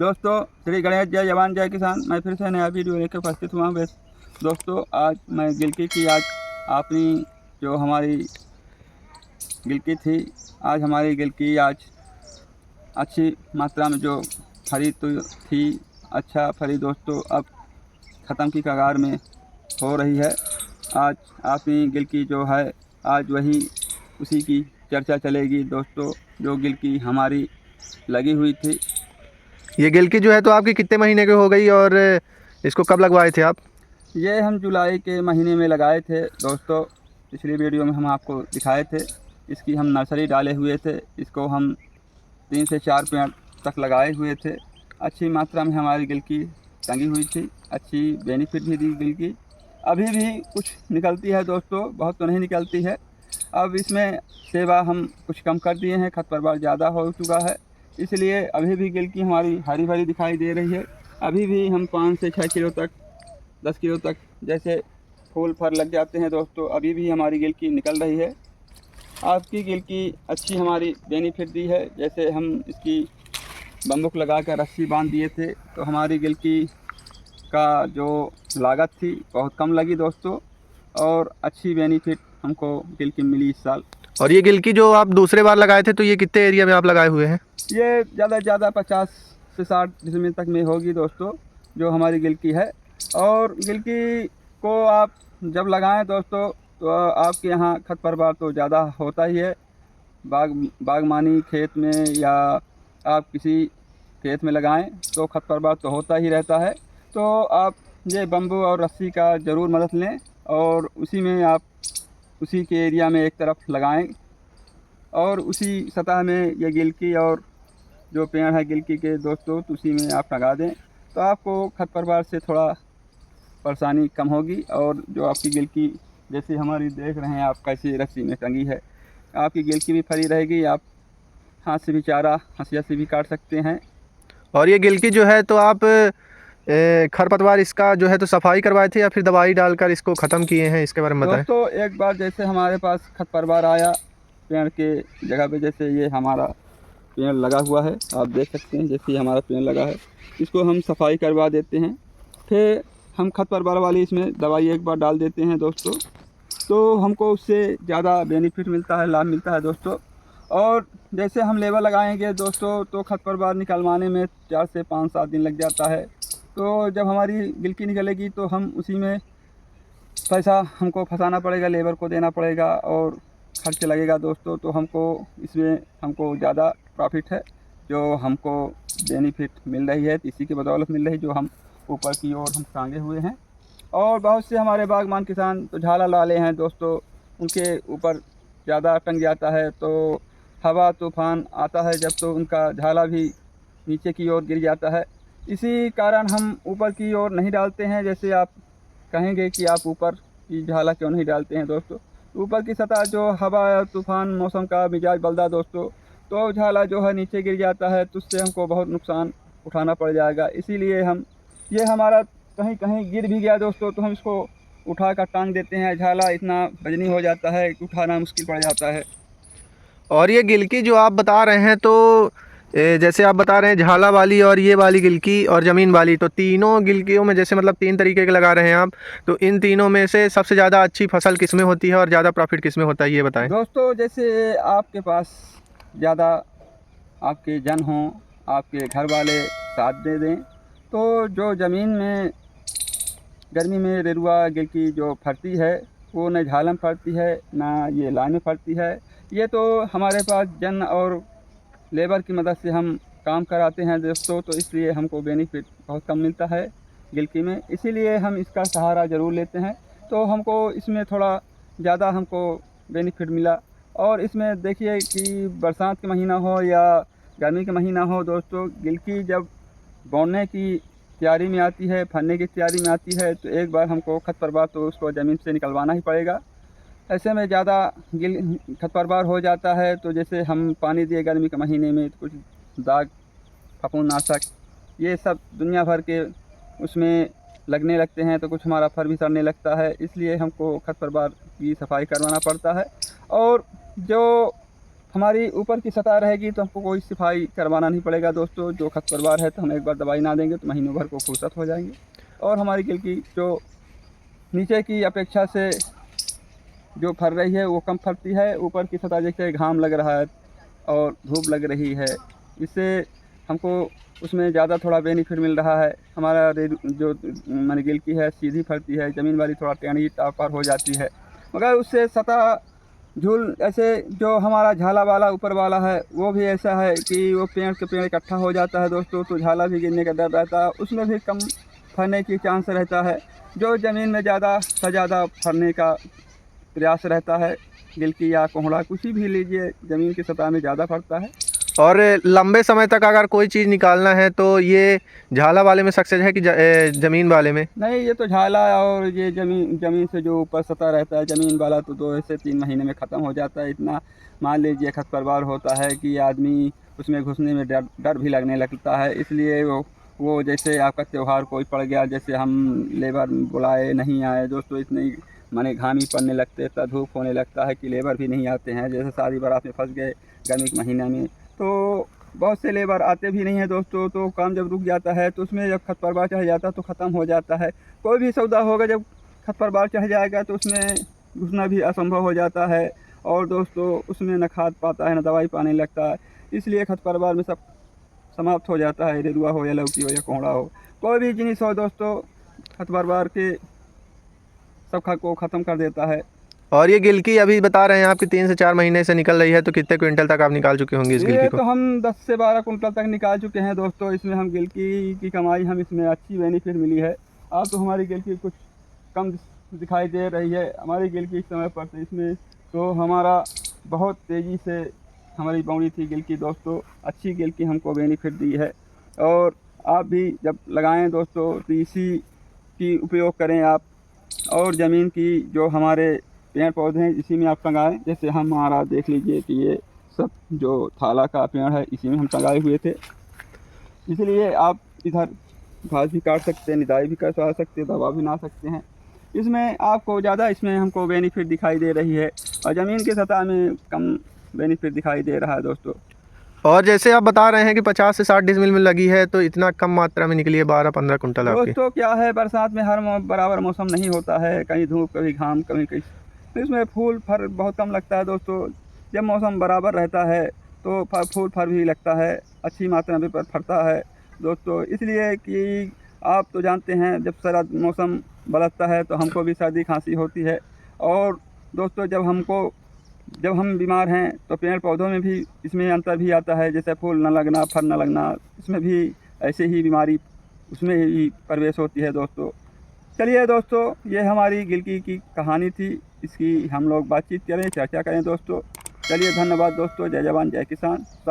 दोस्तों श्री गणेश जय जवान जय किसान। मैं फिर से नया वीडियो लेकर उपस्थित हुआ हूँ। दोस्तों आज मैं गिलकी की अपनी जो हमारी गिलकी थी, आज हमारी गिलकी आज अच्छी मात्रा में जो फरी तो थी, अच्छा फरी दोस्तों अब ख़त्म की कगार में हो रही है। आज अपनी गिलकी जो है आज वही उसी की चर्चा चलेगी दोस्तों, जो गिलकी हमारी लगी हुई थी। ये गिलकी जो है तो आपकी कितने महीने की हो गई और इसको कब लगवाए थे आप? ये हम जुलाई के महीने में लगाए थे दोस्तों। पिछली वीडियो में हम आपको दिखाए थे। इसकी हम नर्सरी डाले हुए थे। इसको हम 3 से 4 पेड़ तक लगाए हुए थे। अच्छी मात्रा में हमारी गिलकी टंगी हुई थी, अच्छी बेनिफिट भी दी गिलकी। अभी भी कुछ निकलती है दोस्तों, बहुत तो नहीं निकलती है। अब इसमें सेवा हम कुछ कम कर दिए हैं, खरपतवार ज़्यादा हो चुका है, इसलिए अभी भी गिलकी हमारी हरी भरी दिखाई दे रही है। अभी भी हम 5 से 6 किलो तक, 10 किलो तक जैसे फूल फल लग जाते हैं दोस्तों, अभी भी हमारी गिलकी निकल रही है। आपकी गिलकी अच्छी हमारी बेनिफिट दी है। जैसे हम इसकी बम्बुक लगा कर रस्सी बांध दिए थे तो हमारी गिलकी का जो लागत थी बहुत कम लगी दोस्तों, और अच्छी बेनिफिट हमको गिलकी मिली इस साल। और ये गिलकी जो आप दूसरे बार लगाए थे तो ये कितने एरिया में आप लगाए हुए हैं? ये ज़्यादा से ज़्यादा 50 से 60 डिसमिल तक में होगी दोस्तों जो हमारी गिलकी है। और गिलकी को आप जब लगाएं दोस्तों तो आपके यहाँ खरपतवार तो ज़्यादा होता ही है। बागवानी खेत में या आप किसी खेत में लगाएं तो खरपतवार तो होता ही रहता है। तो आप ये बम्बू और रस्सी का ज़रूर मदद लें और उसी में आप उसी के एरिया में एक तरफ लगाएं और उसी सतह में ये गिलकी और जो पेड़ है गिलकी के दोस्तों तो उसी में आप लगा दें तो आपको खरपतवार से थोड़ा परेशानी कम होगी। और जो आपकी गिलकी जैसे हमारी देख रहे हैं आप कैसी रस्सी में टंगी है, आपकी गिलकी भी फरी रहेगी। आप हाथ से भी चारा हंसिया से भी काट सकते हैं। और ये गिलकी जो है तो आप खरपतवार इसका जो है तो सफाई करवाए थे या फिर दवाई डालकर इसको ख़त्म किए हैं, इसके बारे में बताएं। दोस्तों एक बार जैसे हमारे पास खरपतवार आया पेड़ के जगह पे, जैसे ये हमारा पेड़ लगा हुआ है, आप देख सकते हैं जैसे हमारा पेड़ लगा है, इसको हम सफाई करवा देते हैं। फिर हम खरपतवार वाली इसमें दवाई एक बार डाल देते हैं दोस्तों, तो हमको उससे ज़्यादा बेनिफिट मिलता है, लाभ मिलता है दोस्तों। और जैसे हम लेबर लगाएंगे दोस्तों तो खरपतवार निकलवाने में 4 से 5-7 दिन लग जाता है। तो जब हमारी गिलकी निकलेगी तो हम उसी में पैसा हमको फंसाना पड़ेगा, लेबर को देना पड़ेगा और खर्च लगेगा दोस्तों। तो हमको इसमें हमको ज़्यादा प्रॉफिट है, जो हमको बेनिफिट मिल रही है इसी की बदौलत मिल रही है, जो हम ऊपर की ओर हम टांगे हुए हैं। और बहुत से हमारे बागवान किसान तो झाला डाले हैं दोस्तों, उनके ऊपर ज़्यादा टंग जाता है तो हवा तूफान आता है जब तो उनका झाला भी नीचे की ओर गिर जाता है। इसी कारण हम ऊपर की ओर नहीं डालते हैं। जैसे आप कहेंगे कि आप ऊपर की झाला क्यों नहीं डालते हैं दोस्तों, ऊपर की सतह जो हवा तूफान मौसम का मिजाज बदला दोस्तों तो झाला जो है नीचे गिर जाता है, तो उससे हमको बहुत नुकसान उठाना पड़ जाएगा। इसीलिए हम ये हमारा कहीं कहीं गिर भी गया दोस्तों तो हम इसको उठा कर टांग देते हैं। झाला इतना वजनी हो जाता है कि उठाना मुश्किल पड़ जाता है। और ये गिलकी जो आप बता रहे हैं तो जैसे आप बता रहे हैं झाला वाली और ये वाली गिलकी और ज़मीन वाली, तो तीनों गिलकियों में जैसे मतलब 3 तरीके के लगा रहे हैं आप, तो इन तीनों में से सबसे ज़्यादा अच्छी फसल किस में होती है और ज़्यादा प्रॉफिट किस में होता है, ये बताएं। दोस्तों जैसे आपके पास ज़्यादा आपके जन हों, आपके घर वाले साथ दे दें, तो जो ज़मीन में गर्मी में रेरुआ गिलकी जो फरती है वो न झालम फरती है ना ये लाइन में फरती है। ये तो हमारे पास जन और लेबर की मदद से हम काम कराते हैं दोस्तों, तो इसलिए हमको बेनिफिट बहुत कम मिलता है गिलकी में, इसीलिए हम इसका सहारा ज़रूर लेते हैं। तो हमको इसमें थोड़ा ज़्यादा हमको बेनिफिट मिला। और इसमें देखिए कि बरसात के महीना हो या गर्मी के महीना हो दोस्तों, गिलकी जब बोने की तैयारी में आती है, फलने की तैयारी में आती है, तो एक बार हमको खरपतवार तो उसको ज़मीन से निकलवाना ही पड़ेगा। ऐसे में ज़्यादा खरपतवार हो जाता है तो जैसे हम पानी दिए गर्मी के महीने में तो कुछ दाग फफूंदनाशक ये सब दुनिया भर के उसमें लगने लगते हैं, तो कुछ हमारा फर भी सड़ने लगता है। इसलिए हमको खरपतवार की सफाई करवाना पड़ता है। और जो हमारी ऊपर की सतह रहेगी तो हमको कोई सफाई करवाना नहीं पड़ेगा दोस्तों। जो खरपतवार है तो हम एक बार दवाई ना देंगे तो महीनों भर को फुर्सत हो जाएंगे। और हमारी गिलकी जो नीचे की अपेक्षा से जो फर रही है वो कम फरती है। ऊपर की सतह जैसे घाम लग रहा है और धूप लग रही है, इससे हमको उसमें ज़्यादा थोड़ा बेनिफिट मिल रहा है। हमारा जो माने गिलकी है सीधी फरती है, ज़मीन वाली थोड़ा टेढ़ी टापर हो जाती है, मगर उससे सतह झूल ऐसे जो हमारा झाला वाला ऊपर वाला है वो भी ऐसा है कि वो पेड़ के पेड़ इकट्ठा हो जाता है दोस्तों, तो झाला भी गिरने का डर रहता है, उसमें भी कम फरने की चांस रहता है। जो ज़मीन में ज़्यादा से ज़्यादा फरने का प्रयास रहता है, गिलकी या कोहड़ा कुछ भी लीजिए, ज़मीन की सतह में ज़्यादा फरता है। और लंबे समय तक अगर कोई चीज़ निकालना है तो ये झाला वाले में सक्सेस है कि ज़मीन वाले में? नहीं, ये तो झाला और ये ज़मीन से जो ऊपर सतह रहता है, ज़मीन वाला तो 2 से 3 महीने में ख़त्म हो जाता है। इतना मान लीजिए खरपतवार होता है कि आदमी उसमें घुसने में डर भी लगने लगता है। इसलिए वो जैसे आपका त्यौहार कोई पड़ गया, जैसे हम लेबर बुलाए नहीं आए दोस्तों, इतने माने घामी पड़ने लगते, इतना धूप होने लगता है कि लेबर भी नहीं आते हैं। जैसे शादी बारात में फंस गए गर्मी के महीने में, तो बहुत से लेबर आते भी नहीं हैं दोस्तों, तो काम जब रुक जाता है तो उसमें जब खरपतवार चढ़ जाता है तो ख़त्म हो जाता है। कोई भी सौदा होगा जब खरपतवार चढ़ जाएगा तो उसमें घुसना भी असंभव हो जाता है, और दोस्तों उसमें न खाद पाता है न दवाई पाने लगता है। इसलिए खरपतवार में सब समाप्त हो जाता है, रेरुआ हो या लौकी हो या कोहड़ा हो, कोई भी जिनिस हो दोस्तों, खरपतवार के सब को ख़त्म कर देता है। और ये गिलकी अभी बता रहे हैं आपकी 3 से 4 महीने से निकल रही है, तो कितने क्विंटल तक आप निकाल चुके होंगे इस गिलकी ये को? तो हम 10 से 12 कुंटल तक निकाल चुके हैं दोस्तों। इसमें हम गिलकी की कमाई हम इसमें अच्छी बेनिफिट मिली है। अब तो हमारी गिलकी कुछ कम दिखाई दे रही है, हमारी गिलकी इस समय पर तो इसमें तो हमारा बहुत तेज़ी से हमारी बौड़ी थी गिलकी दोस्तों, अच्छी गिलकी हमको बेनिफिट दी है। और आप भी जब लगाएं दोस्तों तो इसी की उपयोग करें आप, और ज़मीन की जो हमारे पेड़ पौधे हैं इसी में आप टंगाएँ। जैसे हमारा देख लीजिए कि ये सब जो थाला का पेड़ है इसी में हम टंगाए हुए थे, इसलिए आप इधर घास भी काट सकते हैं, निदाई भी कर सकते हैं, दवा भी ना सकते हैं। इसमें आपको ज़्यादा इसमें हमको बेनिफिट दिखाई दे रही है, और ज़मीन की सतह में कम बेनिफिट दिखाई दे रहा है दोस्तों। और जैसे आप बता रहे हैं कि 50 से 60 डिसमिल में लगी है, तो इतना कम मात्रा में निकली है 12-15 कुंटल आपकी? दोस्तों क्या है, बरसात में हर बराबर मौसम नहीं होता है, कहीं धूप कभी घाम कभी कहीं, तो इसमें फूल फल बहुत कम लगता है दोस्तों। जब मौसम बराबर रहता है तो फूल फल भी लगता है, अच्छी मात्रा में फरता है दोस्तों। इसलिए कि आप तो जानते हैं जब सर्द मौसम बदलता है तो हमको भी सर्दी खांसी होती है, और दोस्तों जब हम बीमार हैं तो पेड़ पौधों में भी इसमें अंतर भी आता है, जैसे फूल न लगना, फल न लगना, इसमें भी ऐसे ही बीमारी उसमें ही प्रवेश होती है दोस्तों। चलिए दोस्तों, ये हमारी गिलकी की कहानी थी, इसकी हम लोग बातचीत करें, चर्चा करें दोस्तों। चलिए धन्यवाद दोस्तों, जय जवान जय किसान सब।